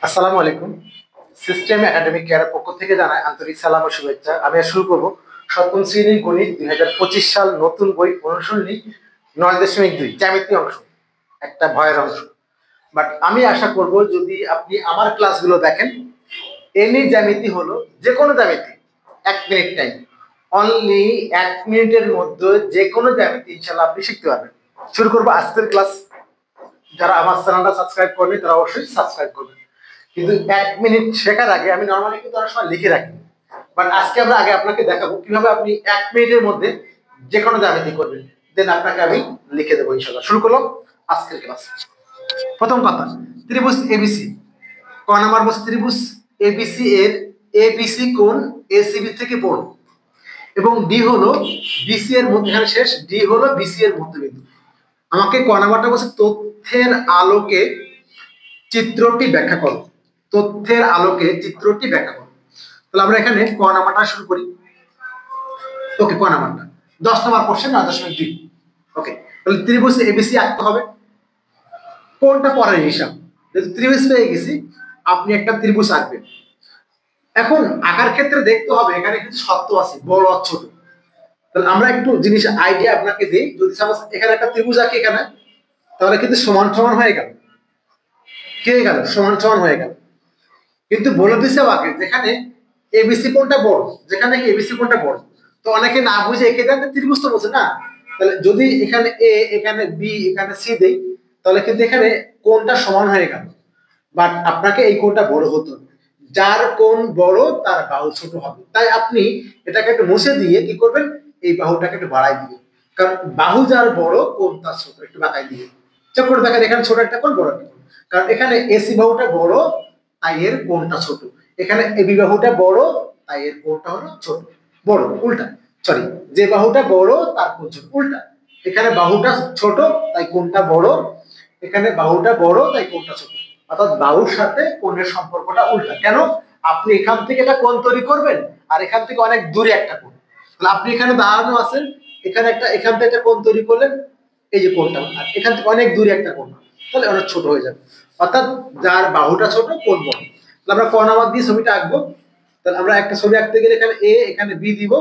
আসসালামু আলাইকুম। System academic কেয়ারের পক্ষ থেকে জানাই আন্তরিক সালাম ও শুভেচ্ছা। আমি শুরু করব সপ্তম শ্রেণীর গণিত 2025 সাল নতুন বই অনুশীলনী 9.2 জ্যামিতি অংশ, একটা ভয়ের অংশ। বাট আমি আশা করব যদি আপনি আমার ক্লাসগুলো দেখেন, এনি জ্যামিতি হলো যে কোনো জ্যামিতি 1 মিনিট টাইম, অনলি 1 মিনিটের মধ্যে যে কোনো জ্যামিতি ইনশাল্লাহ আপনি শিখতে পারবেন। শুরু করবো আজকের ক্লাস। যারা আমার চ্যানেলটা সাবস্ক্রাইব করবে তারা অবশ্যই সাবস্ক্রাইব করবেন। কিন্তু 1 মিনিট শেখার আগে আমি নর্মালি কিন্তু অনেক সময় লিখে রাখি, বাট আজকে আমরা আগে আপনাকে দেখাবো কিভাবে আপনি 1 মিনিটের মধ্যে যে কোনো জ্যামিতি করবেন, দেন আপনাকে আমি লিখে দেবো ইনশাল্লাহ। শুরু করলাম আজকের ক্লাস। প্রথম কথা, ত্রিভুজ এবিসি। ক নাম্বার বলছে ত্রিভুজ এবিসি এর এবিসি কোণ এসিবি থেকে বড় এবং ডি হলো বিসি এর মধ্যখানে শেষ, ডি হলো বিসি এর মধ্যবিন্দু। আমাকে ক নাম্বারটা বলছে তথ্যের আলোকে চিত্রটি ব্যাখ্যা করো। তথ্যের আলোকে চিত্রটি ব্যাখ্যা করো। তাহলে আমরা এখানে ক নাম্বারটা শুরু করি। ওকে, ক নাম্বারটা 10 নম্বর কোশ্চেন 9.2। ওকে, তাহলে ত্রিভুজ এবিসি আঁকতে হবে। কোনটা পরের হিসাব, যদি ত্রিভুজ পেয়ে গেছি আপনি একটা ত্রিভুজ আঁকবেন। এখন আঁকার ক্ষেত্রে দেখতে হবে এখানে কিছু শর্ত আছে, বড় আর ছোট। তাহলে আমরা একটু জিনিস আইডিয়া আপনাকে দিই। যদি সাপোজ এখানে একটা ত্রিভুজ আঁকি এখানে, তাহলে কিন্তু সমান সমান হয়ে গেল। কি হয়ে গেল? সমান সমান হয়ে গেল। কিন্তু বলে দিছে আগে যেখানে এবিসি কোণটা বড়, যেখানে এবিসি কোণটা বড়, তো অনেকে না বুঝে একে দেন ত্রিভুজ তো বলছে না। তাহলে যদি এখানে এ, এখানে বি, এখানে সি দেই, তাহলে কিন্তু এখানে কোণটা সমান হয়ে গেল। বাট আপনাকে এই কোণটা বড় হতো, যার কোণ বড় তার বাহু ছোট হবে। তাই আপনি এটাকে একটু মুছে দিয়ে কি করবেন, এই বাহুটাকে একটু বাড়াই দিবেন। কারণ বাহু যার বড় কোণ তার ছোট, একটু বাঁকাই দিবেন। চেক করে দেখেন এখানে ছোট একটা কোণ, বড় একটা কোণ। কারণ এখানে এসি বাহুটা বড় তাই এর কোণটা ছোট, এখানে এবি বাহুটা বড় তাই এর কোণটা হলো ছোট। বড় উল্টা, সরি, যে বাহুটা বড় তার কোণ ছোট, উল্টা। এখানে বাহুটা ছোট তাই কোণটা বড়, এখানে বাহুটা বড় তাই কোণটা ছোট। অর্থাৎ বাহুর সাথে কোণের সম্পর্কটা উল্টা। কেন? আপনি এখান থেকে একটা কোণ তৈরি করবেন আর এখান থেকে অনেক দূরে একটা কোণ। তাহলে আপনি এখানে দাঁড়ানো আছেন, এখানে একটা, এখান থেকে একটা কোণ তৈরি করলেন, এই যে কোণটা, আর এখান থেকে অনেক দূরে একটা কোণ, তাহলে অনেক ছোট হয়ে যাবে। অর্থাৎ যার বাহুটা ছোট কোণ বড়। তাহলে আমরা ক নাম্বার দিয়ে ছবিটা আঁকবো। তাহলে আমরা একটা ছবি আঁকতে গেলে এখানে এ, এখানে বি দিব,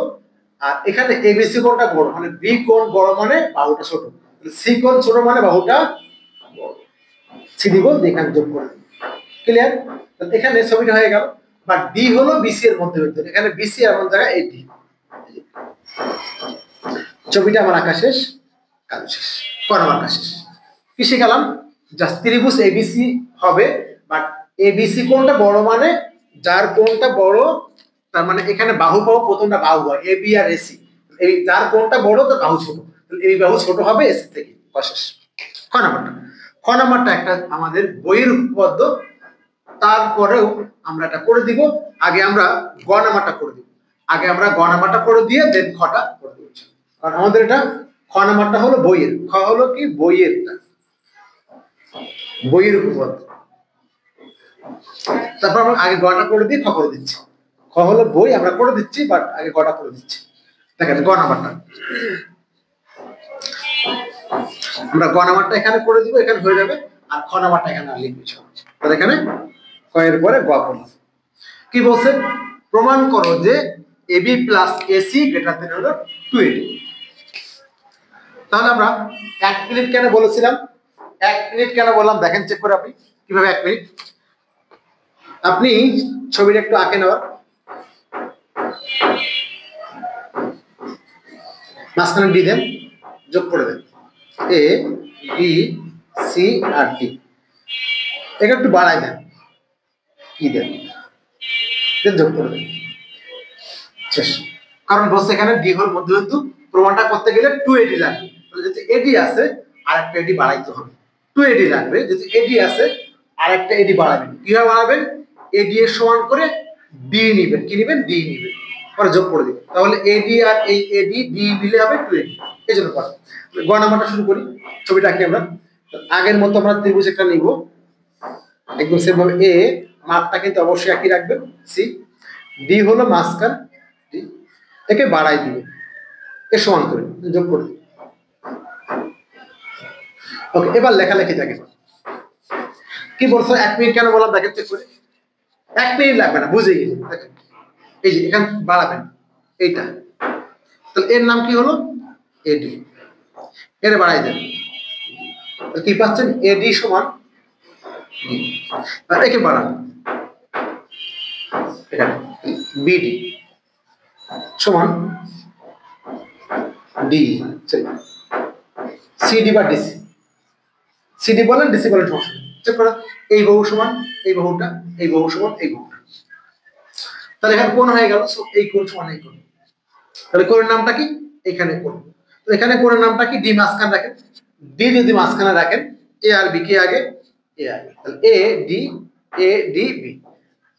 আর এখানে এবিসি কোণটা বড়, মানে বি কোণ বড় মানে বাহুটা ছোট, সি কোণ ছোট মানে বাহুটা বড়। সি দিব, এখানে যোগ করে দেব। ক্লিয়ার? এখানে ছবিটা হয়ে গেল। বাট ডি হলো বিসি এর মধ্যবিন্দু, এখানে বিসি এমন জায়গায় এই ডি। ছবিটা আমার আঁকা শেষ, কাজ শেষ, করার আঁকা শেষ। কি শিখালাম? জাস্ট ত্রিভুজ এবিসি হবে, বাট এবিসি কোণটা বড় মানে যার কোণটা বড়, তার মানে এখানে বাহু পাবো, প্রথমটা বাহু হয় এবি আর এসি, এই যার কোণটা বড় তার বাহু ছোট, এই বাহু ছোট হবে এসি থেকে। শেষ। খ নাম্বারটা, খ নাম্বারটা একটা আমাদের বইয়ের উপপাদ্য, তারপরেও আমরা এটা করে দিব। আগে আমরা গ নাম্বারটা করে দিব, আগে আমরা গ নাম্বারটা করে দিয়ে দেন খটা করে দিব। কারণ আমাদের এটা খ নাম্বারটা হলো বইয়ের, খ হলো কি বইয়ের, বইয়ের উপপাদ্য। তারপর আমরা আগে গটা করে দিই, খ করে দিচ্ছি। খ হলো বই, আমরা করে দিচ্ছি, বাট আগে গটা করে দিচ্ছি। দেখেন গ নাম্বারটা আমরা গ নাম্বারটা এখানে করে দিব, এখানে হয়ে যাবে, আর খ নাম্বারটা এখানে লিখবি। তাহলে এখানে ক এর পরে গ করলাম। কি বলছে? প্রমাণ করো যে AB plus AC greater than হলো 2ab। তাহলে আমরা 1 মিনিট কেন বলেছিলাম, 1 মিনিট কেন বললাম দেখেন, চেক করে আপনি কিভাবে 1 মিনিট। আপনি ছবিটা একটু আঁকে নেওয়ার, মাঝখানে ডি দেন, যোগ করে দেন A B C R D, এটা একটু বাড়াই দেন, কি দেন, যোগ করে দেন, শেষ। কারণ বলছে এখানে ডি হল মধ্যবিন্দু, প্রমাণটা করতে গেলে 2ad লাগবে। তাহলে যদি এডি আছে আর একটা এডি বাড়াইতে হবে, 2ad লাগবে। যদি এডি আছে আর একটা এডি বাড়াবেন, কিভাবে বাড়াবেন? এডি এর সমান করে ডি নেবেন, কি নেবেন? ডি নেবেন, পরে যোগ করে দিবেন। তাহলে এডি আর এই এডি ডি মিলে হবে 2ad। এই জন্য কথা। গ নাম্বারটা শুরু করি, ছবিটা আঁকি আমরা। আগের মতো আমরা ত্রিভুজ একটা নিব, একদম সেম ভাবে। এ মাপটা কিন্তু অবশ্যই একই রাখবেন, সি, ডি হলো মাঝখান, ডি, একে বাড়াই দিবে, এর সমান করে যোগ করে। ওকে, এবার লেখালেখি দেখেন কি কি বলছো 1 মিনিট কেন বললাম দেখেন চেক করে, 1 মিনিট লাগবে না, বুঝে গেছি। দেখেন এই যে এখান বাড়াবেন এইটা, তাহলে এর নাম কি হলো এডি, এর বাড়াই দেন, কি পাচ্ছেন এডি সমান ডি, আর একে বাড়ান এখানে বিডি সমান ডি, সিডি বা ডিসি, সিডি বলেন ডিসি বলেন সমস্যা নেই, চেক করা এই বাহু সমান এই বাহুটা, এই বাহু সমান এই বাহুটা, তাহলে এখানে কোণ হয়ে গেল, সো এই কোণ সমান এই কোণ, তাহলে কোণের নামটা কি এখানে কোণ, তো এখানে কোণের নামটা কি ডি মাঝখানে রাখেন, ডি যদি মাঝখানে রাখেন এ আর বি কে আগে এ আগে, তাহলে এ ডি বি,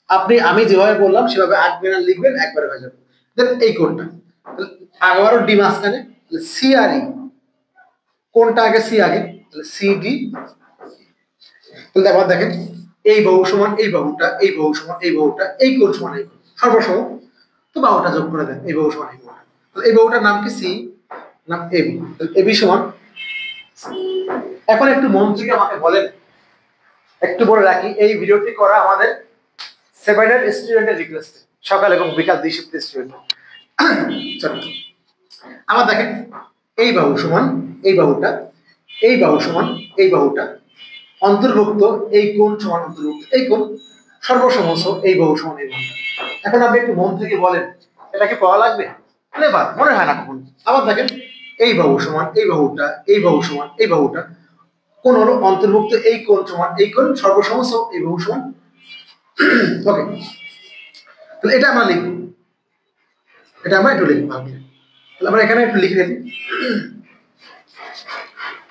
আপনি আমি যেভাবে বললাম সেভাবে আঁকবেন আর লিখবেন একবারে হয়ে যাবে। দেন এই কোণটা আবারও ডি মাঝখানে, সি আর ই, কোণটা আগে সি আগে, তাহলে সি ডি, তাহলে আবার দেখেন এই বাহু সমান এই বাহুটা, এই বাহু সমান এই বাহুটা, এই কোণ সমান এই কোণ, সর্বসম, তো বাহুটা যোগ করে দেন এই বাহু সমান এই বাহুটা, তাহলে এই বাহুটার নাম কি সি, নাম এবি, তাহলে এবি সমান। এখন একটু মন থেকে আমাকে বলেন, একটু বলে রাখি এই ভিডিওটি করা আমাদের 7 এর স্টুডেন্টের রিকোয়েস্ট, সকাল এবং বিকাল 2 শিফট স্টুডেন্ট। চলো আবার দেখেন এই বাহু সমান এই বাহুটা, এই বাহু সমান এই বাহুটা, অন্তর্ভুক্ত এই কোণ সমান অন্তর্ভুক্ত এই কোণ, সর্বসমস্ত এই বাহু সমান এই বাহু। এখন আপনি একটু মন থেকে বলেন এটা কি পাওয়া লাগবে, ক্লেভার মনে হয় না কখন। আবার দেখেন এই বাহু সমান এই বাহুটা, এই বাহু সমান এই বাহুটা, কোণ হলো অন্তর্ভুক্ত এই কোণ সমান এই কোণ, সর্বসমস্ত এই বাহু সমান। ওকে, তাহলে এটা আমরা লিখব, এটা আমরা একটু লিখব, তাহলে আমরা এখানে একটু লিখে দিই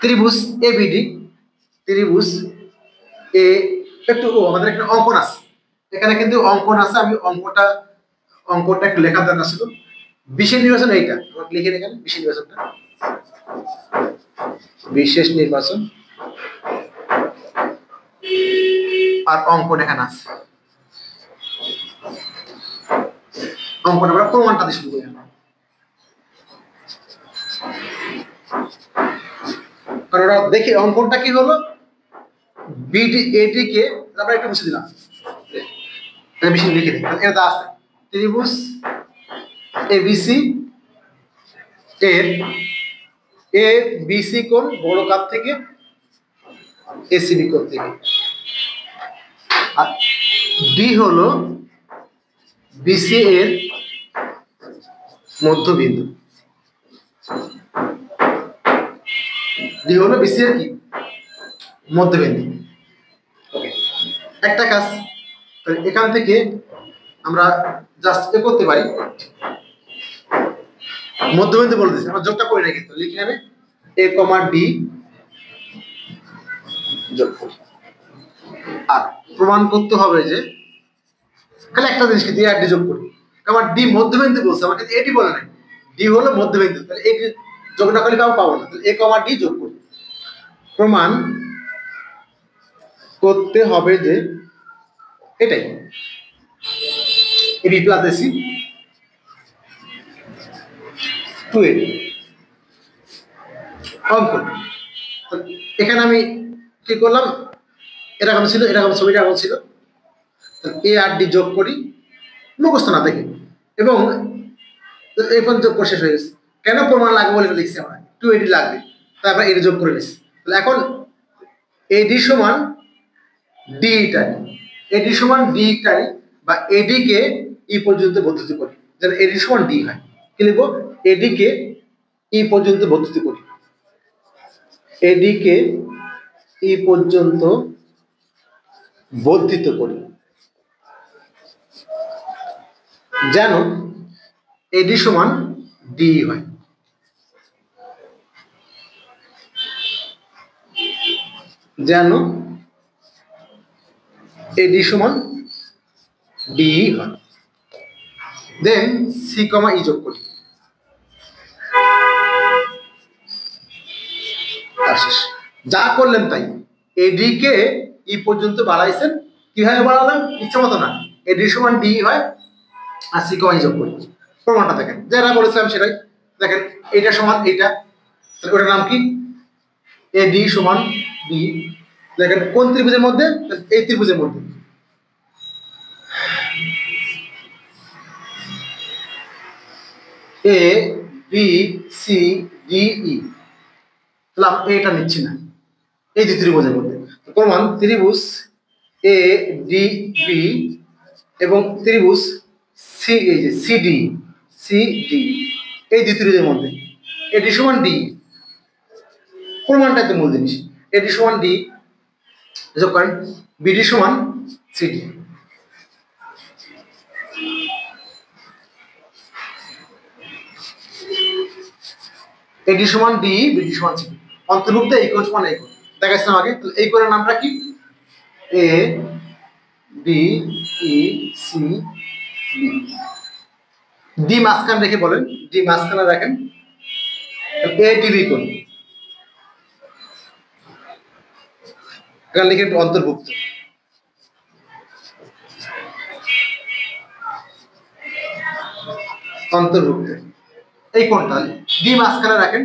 ত্রিভুজ এবিডি, ত্রিভুজ এ, একটু আমাদের এখানে অঙ্কন আছে, এখানে কিন্তু অঙ্কন আছে, আমি অঙ্কটা একটু লেখার দরকার ছিল। বিশেষ নির্বাচন এইটা আমরা লিখে দিই, এখানে বিশেষ নির্বাচনটা, বিশেষ নির্বাচন আর অঙ্কন এখানে আছে, অঙ্কন আমরা প্রমাণটা দিয়ে শুরু করি। কারণ দেখি অঙ্কনটা কি হলো, বিডি এডি কে আমরা একটু মুছে দিলাম, বেশি লিখে দিই, এটা আছে ত্রিভুজ এবিসি এর এ বিসি কোণ বড় কাপ থেকে এসিবি কোণ থেকে, আর ডি হলো বিসি এর মধ্যবিন্দু, ডি হলো বিসি এর কি মধ্যবিন্দু। ওকে, একটা কাজ এখান থেকে আমরা জাস্ট এ করতে পারি, মধ্যবিন্দু বলে দিচ্ছি, আমরা যোগটা করি না কিন্তু লিখে নেবে এ কমা ডি যোগ করি, আর প্রমাণ করতে হবে যে খালি একটা জিনিস কিন্তু এ আর ডি যোগ করি, আমার ডি মধ্যবিন্দু বলছে, আমার কিন্তু এডি বলে নাই, ডি হলো মধ্যবিন্দু, তাহলে এই যোগ না করলে পাবো না, তাহলে এ কমা ডি যোগ করি, প্রমাণ করতে হবে যে এটাই এবি প্লাস এসি 280 অঙ্কন। এখানে আমি কি করলাম, এরকম ছিল, এরকম ছবিটা এরকম ছিল, এ আর ডি যোগ করি মুখস্থ না দেখে, এবং এখন যোগ করে শেষ হয়ে গেছে। কেন প্রমাণ লাগবে বলে লিখছি আমরা, 280 লাগবে, তারপর এডি যোগ করে নিচ্ছি, তাহলে এখন এডি সমান ডি ইটারি, এডি সমান ডি ইটারি বা এডি কে ই পর্যন্ত বর্ধিত করি, যেন এডি সমান ডি হয়, কি লিখবো এডি কে ই পর্যন্ত বর্ধিত করি, এডি কে ই পর্যন্ত বর্ধিত করি, যেন এডি সমান ডি হয়। যেন এডি সমান ডি হয়, দেন সি কমা ই যোগ করি, যা করলেন তাই, এডি কে ই পর্যন্ত বাড়াইছেন, কিভাবে বাড়ালাম ইচ্ছা মতো না, এডি সমান ডি হয় আর সি কমা ই যোগ করি, প্রমাণটা দেখেন যারা বলেছিলাম সেটাই, দেখেন এটা সমান এটা, ওটার নাম কি এডি সমান ডি, দেখেন কোন ত্রিভুজের মধ্যে? এই ত্রিভুজের মধ্যে। A B C D E, তাহলে আমি এটা নিচ্ছি না, এই যে ত্রিভুজের মধ্যে। প্রমাণ ত্রিভুজ এ ডি বি এবং ত্রিভুজ সি, এই যে সিডি সিডি, এই দুই ত্রিভুজের মধ্যে এডি সমান ডি, প্রমাণটাই তো মূল জিনিস। এডি সমান ডি যোগ করেন বিডি সমান সিডি। এডি সমান ডি, বিডি সমান সিডি, অন্তর্ভুক্ত এই কোণ সমান এই কোণ দেখাচ্ছিলাম আগে। এই কোণের নামটা কি? A B E C D. D মাঝখানে রেখে বলেন, ডি মাঝখানে রাখেন, এ ডিবি কোণ এখানে লিখে অন্তর্ভুক্ত। অন্তর্ভুক্ত এই কোণটা ডি মাঝখানে রাখেন,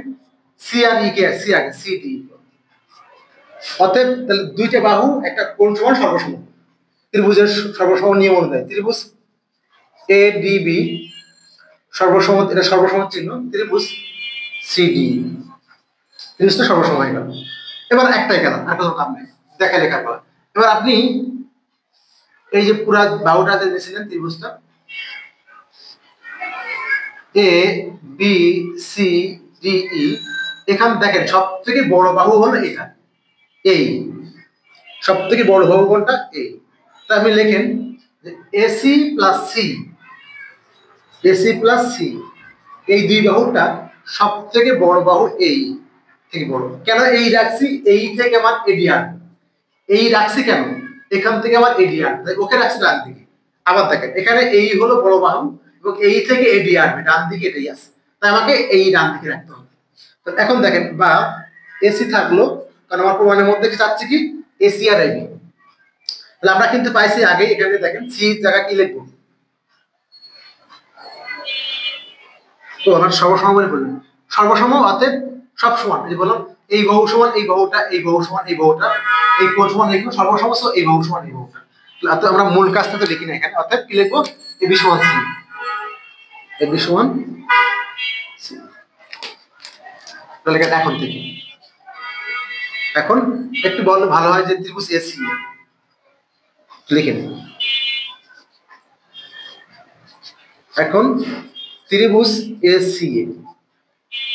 সি আর ই কে সি আগে সি ডি। অতএব তাহলে দুইটা বাহু একটা কোণ সমান সর্বসম, ত্রিভুজের সর্বসম নিয়ম অনুযায়ী ত্রিভুজ এ ডি বি সর্বসম, এটা সর্বসম চিহ্ন, ত্রিভুজ সিডি ত্রিভুজটা সর্বসম হয়ে গেল। এবার একটাই গেল, আর কোনো কাম নেই, দেখা লেখা করা। এবার আপনি এই যে পুরা বাহুটা দিয়েছিলেন ত্রিভুজটা A B C D E, এখানে দেখেন সব থেকে বড় বাহু হলো এটা, এই সব থেকে বড় বাহু কোনটা? এই। তা আপনি লেখেন যে AC plus C, AC plus C, এই দুই বাহুটা সব থেকে বড় বাহু, এই থেকে বড়। কেন এই রাখছি? এই থেকে আমার এডিয়ান, এই রাখছি কেন? এখান থেকে আমার এডিয়ান, তাই ওকে রাখছি ডান দিকে। আবার দেখেন এখানে এই হলো বড় বাহু এবং এই থেকে এডি আসবে, ডান দিকে এটাই আছে, তাই আমাকে এই ডান দিকে রাখতে হবে। তো এখন দেখেন বা এসি থাকলো, কারণ আমার প্রমাণের মধ্যে কি চাচ্ছি কি? এসি আর এবি। তাহলে আমরা কিন্তু পাইছি আগে, এখানে দেখেন সি জায়গা কি লিখবো? তো আমার সর্বসম বলে বললেন, সর্বসম অতএব সব সমান, এই বললাম এই বাহু সমান এই বাহুটা, এই বাহু সমান এই বাহুটা, এই কোণ সমান লিখবো সর্বসমস্ত, এই বাহু সমান এই বাহুটা। অর্থাৎ আমরা মূল কাজটা তো লিখি না এখানে, অর্থাৎ কি লিখবো? এবি সমান সি, এবি সমান সি। তাহলে এখন থেকে, এখন একটু বললে ভালো হয় যে ত্রিভুজ এসি লিখে নিন। এখন ত্রিভুজ এসি,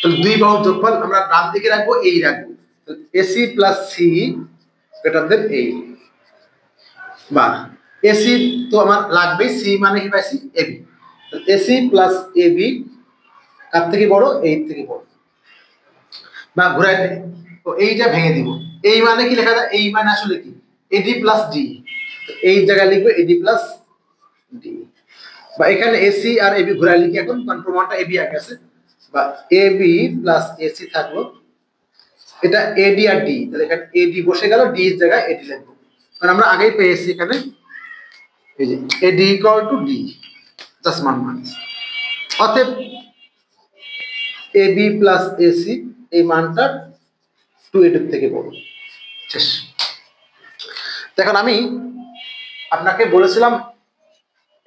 তাহলে দুই বাহুর যোগফল আমরা ডান দিকে রাখবো, এই রাখবো, AC plus C greater than এই, বা এসি তো আমার লাগবে, সি মানে কি পাইছি? এবি। এসি প্লাস এবি কার থেকে বড়? এই থেকে বড়। বা ঘুরাই এইটা ভেঙে দিব, এই মানে কি লেখা যায়? এই মানে আসলে কি? এডি প্লাস ডি, এই জায়গায় লিখবো এডি প্লাস ডি। বা এখানে এসি আর এবি ঘুরাই লিখি এখন, কারণ প্রমাণটা এবি আগে আছে, বা এবি প্লাস এসি থাকলো, এটা এডি আর ডি, তাহলে এখানে এডি বসে গেল, ডি এর জায়গায় এডি লিখবো, কারণ আমরা আগেই পেয়েছি এখানে এই যে এডি ইকুয়াল টু ডি, জাস্ট মান মান। অতএব এবি প্লাস এসি এই মানটা 2 এর থেকে বড়। শেষ। দেখুন আমি আপনাকে বলেছিলাম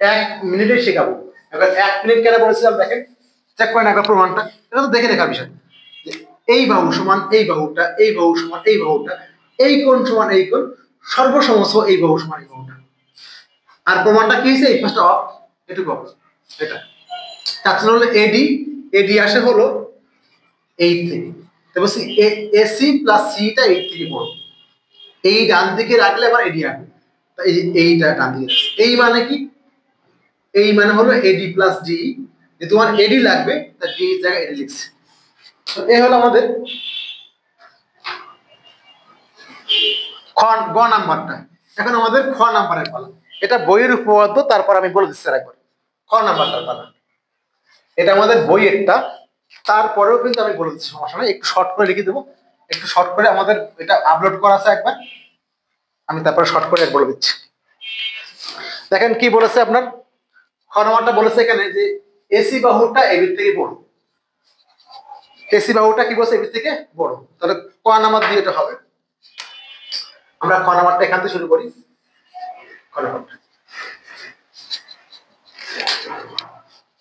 1 মিনিটে শেখাবো, এবার 1 মিনিট কেন বলেছিলাম দেখেন, চেক করেন একবার প্রমাণটা, এটা তো দেখে দেখার বিষয়। এই বাহু সমান এই বাহুটা, এই বাহু সমান এই বাহুটা, এই কোণ সমান এই কোণ, সর্বসমস্ত এই বাহু সমান এই বাহুটা। আর প্রমাণটা কি হয়েছে? এই ফার্স্ট অফ এটুকু অফ, এটা তাছাড়া হলো এডি, এডি আসে হলো 8 থেকে, তাই বলছি এসি প্লাস সিটা 8 থেকে বড়, এই ডান দিকে রাখলে আবার এডি আসবে, তাই এইটা ডান দিকে, এই মানে কি? এই মানে হলো এডি প্লাস ডি, যে তোমার এডি লাগবে তার ডি এর জায়গায় এডি লিখছে। তো এই হলো আমাদের গ নাম্বারটা। এখন আমাদের খ নাম্বারের পালা, এটা বইয়ের উপপাদ্য, তারপর আমি বলে দিচ্ছি একবার খ নাম্বারটার পালা। এটা আমাদের বইয়েরটা, তারপরেও কিন্তু আমি বলে দিচ্ছি, সমস্যা নেই, একটু শর্ট করে লিখে দেবো, একটু শর্ট করে আমাদের এটা আপলোড করা আছে একবার, আমি তারপরে শর্ট করে বলে দিচ্ছি। দেখেন কি বলেছে আপনার খ নাম্বারটা, বলেছে এখানে যে এসি বাহুটা এবি থেকে বড়, এসি বাহুটা কি বলছে? এবি থেকে বড়, তাহলে ক নাম্বার দিয়ে এটা হবে। আমরা খ নাম্বারটা এখান থেকে শুরু করি। খ নাম্বারটা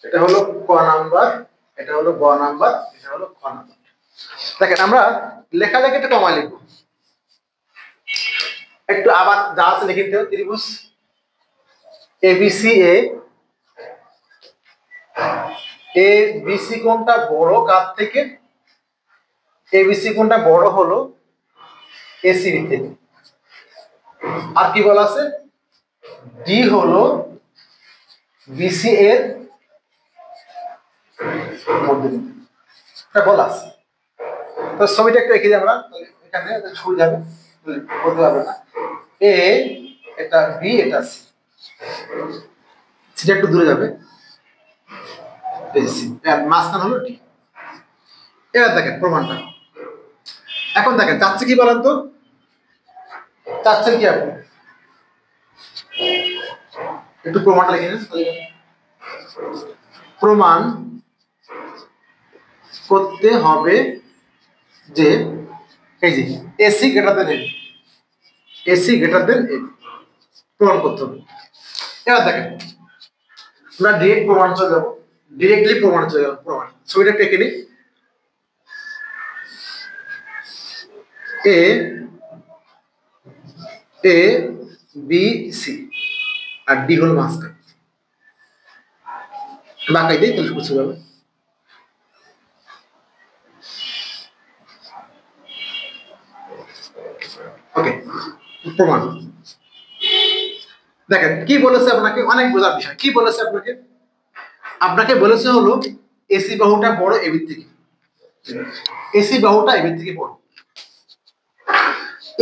এটা হলো ক নাম্বার, এটা হলো গ নাম্বার, এটা হলো খ নাম্বার। দেখেন আমরা লেখালেখি একটু কমায় লিখবো, একটু আবার যা আছে লিখে দিতে হবে। ত্রিভুজ এবিসি এ বিসি কোণটা বড় কার থেকে? এবিসি কোণটা বড় হলো এসিবি থেকে। আর কি বলা আছে? ডি হলো বিসি এর মধ্যবিন্দু, এটা বলা আছে। তো ছবিটা একটু এঁকে দিই আমরা, এখানে ছুট যাবে, বলতে পারবে না। এ এটা বি, এটা সি, সিটা একটু দূরে যাবে, মাঝখান হলো ডি। এবার দেখেন প্রমাণটা। এখন দেখেন চাচ্ছে কি বলেন তো, চাচ্ছেন কি আপনি? একটু প্রমাণটা লিখে নিন। প্রমাণ করতে হবে যে এই যে AC greater than AB, AC greater than AB, প্রমাণ করতে হবে। এবার দেখেন আমরা ডিরেক্ট প্রমাণ চলে যাবো, ডিরেক্টলি প্রমাণ চলে যাবো। প্রমাণ ছবিটা টেকে নিই। এ A B C R D হল মাঝখান, বাঁকাই দিই তাহলে বুঝতে পারবে। ওকে, প্রমাণ দেখেন কি বলেছে আপনাকে, অনেক বোঝার বিষয়। কি বলেছে আপনাকে? আপনাকে বলেছে হলো এসি বাহুটা বড় এবির থেকে, এসি বাহুটা এবির থেকে বড়।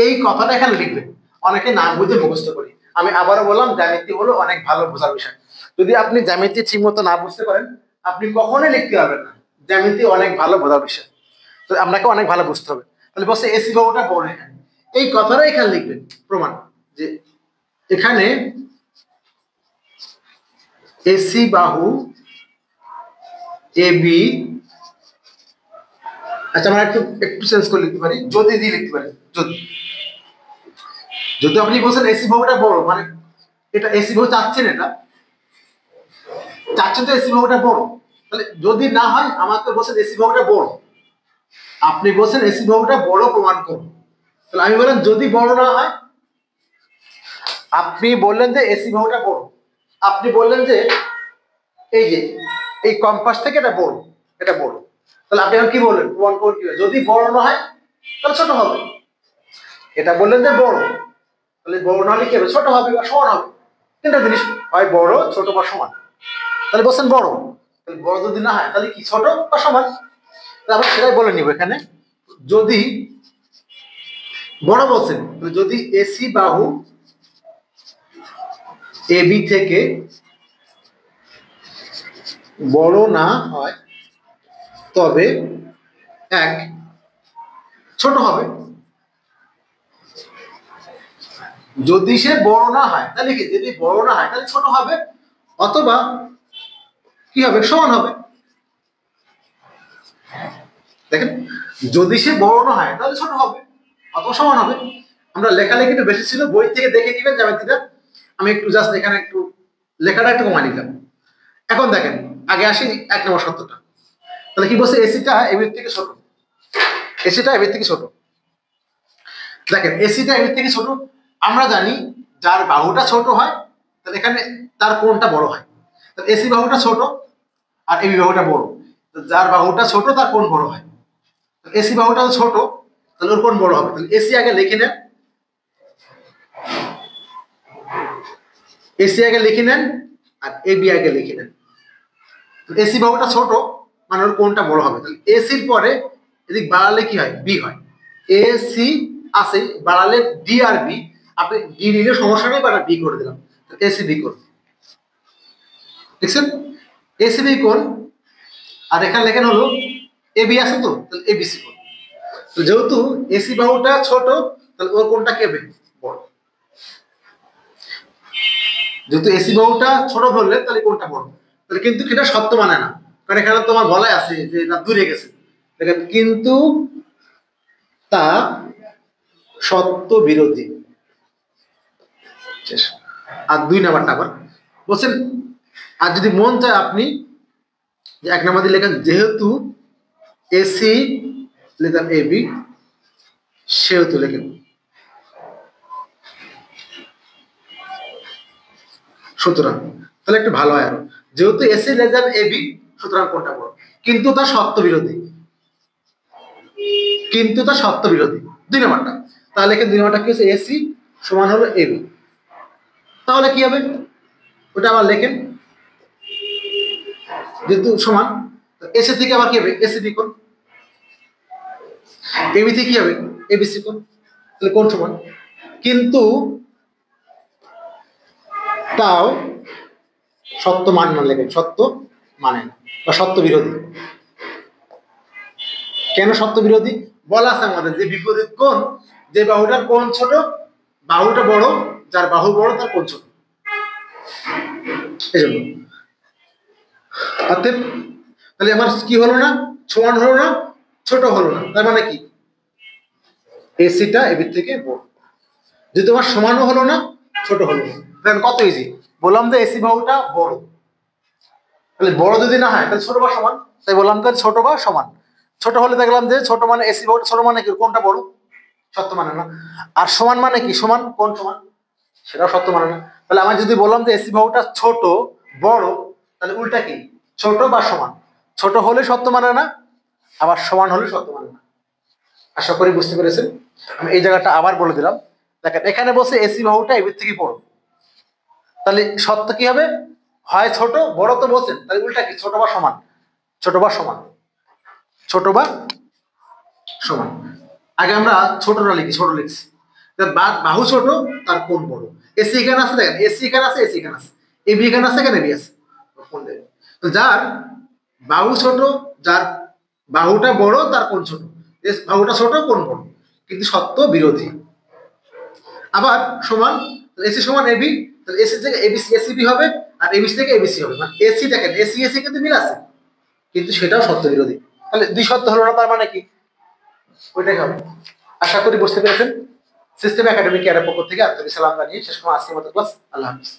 এই কথাটা এখানে লিখবেন, অনেকে না বুঝে মুখস্থ করি। আমি আবারও বললাম, জ্যামিতি হলো অনেক ভালো বোঝার বিষয়। যদি আপনি জ্যামিতি ঠিক মতো না বুঝতে পারেন, আপনি কখনোই লিখতে পারবেন না। জ্যামিতি অনেক ভালো বোঝার বিষয়, তো আপনাকে অনেক ভালো বুঝতে হবে। তাহলে বলছে এসি বাহুটা বড়, এখানে এই কথাটা এখানে লিখবেন। প্রমাণ যে এখানে এসি বাহু এবি, আচ্ছা আমরা একটু একটু চেঞ্জ করে লিখতে পারি, যদি দিয়ে লিখতে পারি। যদি যদি আপনি বলছেন এসি বাহুটা বড়, মানে এটা এসি বাহু চাচ্ছেন, এটা চাচ্ছেন তো এসি বাহুটা বড়। তাহলে যদি না হয়, আমাকে বলছেন এসি বাহুটা বড়, আপনি বলছেন এসি বাহুটা বড় প্রমাণ করুন। তাহলে আমি বললাম যদি বড় না হয়, আপনি বললেন যে এসি বাহুটা বড়, আপনি বললেন যে এই যে এই কম্পাস থেকে এটা বড়, এটা বড়। তাহলে আপনি এখন কি বললেন? প্রমাণ করুন। কি যদি বড় না হয় তাহলে ছোট হবে। এটা বললেন যে বড়, তাহলে বড় না হলে কি হবে? ছোট হবে বা সমান হবে। তিনটা জিনিস হয়, বড়, ছোট বা সমান। তাহলে বলছেন বড়, তাহলে বড় যদি না হয় তাহলে কি? ছোট বা সমান। আমরা সেটাই বলে নিব এখানে। যদি বড় বলছেন, যদি এসি বাহু এবি থেকে বড় না হয় তবে এক ছোট হবে। যদি সে বড় না হয় তাহলে কি? যদি বড় না হয় তাহলে ছোট হবে, অথবা কি হবে? সমান হবে। দেখেন, যদি সে বড় না হয় তাহলে ছোট হবে অথবা সমান হবে। আমরা লেখালেখি একটু বেশি ছিল, বই থেকে দেখে নিবেন জ্যামিতিটা। আমি একটু জাস্ট এখানে একটু লেখাটা একটু কমাই নিলাম। এখন দেখেন, আগে আসি 1 নম্বর সত্যটা। তাহলে কি বলছে? এসিটা এবির থেকে ছোট, এসিটা এবির থেকে ছোট। দেখেন এসিটা এবির থেকে ছোট, আমরা জানি যার বাহুটা ছোট হয় তাহলে এখানে তার কোণটা বড় হয়। তাহলে এসি বাহুটা ছোট আর এবি বাহুটা বড়, যার বাহুটা ছোট তার কোণ বড় হয়। এসি বাহুটা ছোট, তাহলে ওর কোণ বড় হবে। তাহলে এসি আগে লিখে নেন, এসি আগে লিখে নেন আর এবি আগে লিখে নেন। এসি বাহুটা ছোট মানে ওর কোণটা বড় হবে। তাহলে এসির পরে এদিক বাড়ালে কি হয়? বি হয়। এসি আছে, বাড়ালে ডি আর বি। আপনি ডি নিলে সমস্যা নেই, বা বি করে দিলাম। এসি বি কোণ দেখছেন? এসি বি কোণ। আর এখানে লেখেন হলো এবি আছে, তো তাহলে এবিসি কোণ। যেহেতু এসি বাহুটা ছোট, তাহলে ওর কোণটা কি হবে? বড়। যেহেতু এসি বাহুটা ছোট ধরলে তাহলে কোণটা বড়। তাহলে কিন্তু এটা সত্য মানে না, কারণ এখানে তোমার বলাই আছে যে এটা দূরে গেছে। দেখেন, কিন্তু তা সত্য বিরোধী। শেষ। আর 2 নাম্বারটা আবার বলছেন, আর যদি মন চায় আপনি যে 1 নাম্বার দিয়ে লেখেন যেহেতু এসি লেদার এবি সেহেতু লেখেন সুতরাং, তাহলে একটু ভালো হয় আরো। যেহেতু এসি লেদার এবি সুতরাং কোনটা বড়, কিন্তু তা সত্য বিরোধী, কিন্তু তা সত্য বিরোধী 2 নাম্বারটা। তাহলে এখানে 2 নাম্বারটা কি হচ্ছে, এসি সমান হলো এবি, তাহলে কি হবে ওটা আবার লেখেন যেহেতু সমান, এসি থেকে আবার কি হবে এসিডি কোণ, এবি থেকে কি হবে এবিসি কোণ, তাহলে কোণ সমান, কিন্তু তাও সত্য মানে না, লেখেন সত্য মানে না বা সত্য বিরোধী। কেন সত্য বিরোধী বলা আছে আমাদের যে বিপরীত কোণ, যে বাহুটার কোণ ছোট বাহুটা বড়, যার বাহু বড় তার কোণ ছোট, এই জন্য। অতএব তাহলে আমার কি হলো না, সমান হলো না, ছোট হলো না, তার মানে কি এসিটা এবির থেকে বড়। যদি তোমার সমানও হলো না ছোট হলো না, দেখেন কত ইজি। বললাম যে এসি বাহুটা বড়, তাহলে বড় যদি না হয় তাহলে ছোট বা সমান, তাই বললাম তাহলে ছোট বা সমান। ছোট হলে দেখলাম যে ছোট মানে এসি বাহুটা ছোট মানে কি কোনটা বড়, সত্য মানে না। আর সমান মানে কি সমান কোন সমান, সেটাও সত্য মানে না। তাহলে আমি যদি বললাম যে এসি বাহুটা ছোট বড়, তাহলে উল্টা কি ছোট বা সমান, ছোট হলে সত্য মানে না, আবার সমান হলে সত্য মানে না। আশা করি বুঝতে পেরেছেন। আমি এই জায়গাটা আবার বলে দিলাম, দেখেন এখানে বসে এসি বাহুটা এবির থেকে বড়, তাহলে সত্য কি হবে, হয় ছোট বড় তো বলছেন, তাহলে উল্টা কি ছোট বা সমান, ছোট বা সমান, ছোট বা সমান। আগে আমরা ছোটটা লিখি, ছোট লিখছি, বাহু ছোট তার কোণ বড়। এসি এখানে আছে, দেখেন এসি এখানে আছে, এসি এখানে আছে, এবি এখানে আছে, এখানে এবি আছে, যার বাহু ছোট, যার বাহুটা বড় তার কোণ ছোট, বাহুটা ছোট কোণ বড়, কিন্তু সত্য বিরোধী। আবার সমান, এসি সমান এবি, তাহলে এসি থেকে এবিসি এসিবি হবে, আর এবিসি থেকে এবিসি হবে, মানে এসি দেখেন এসি এসি কিন্তু মিল আছে, কিন্তু সেটাও সত্য বিরোধী। তাহলে 2 সত্য হলো না, তার মানে কি ওইটাই হবে। আশা করি বুঝতে পেরেছেন। সিস্টেম একাডেমি কেয়ারের পক্ষ থেকে আন্তরিক সালাম জানিয়ে শেষ করলাম আজকের মতো ক্লাস। আল্লাহ হাফিজ।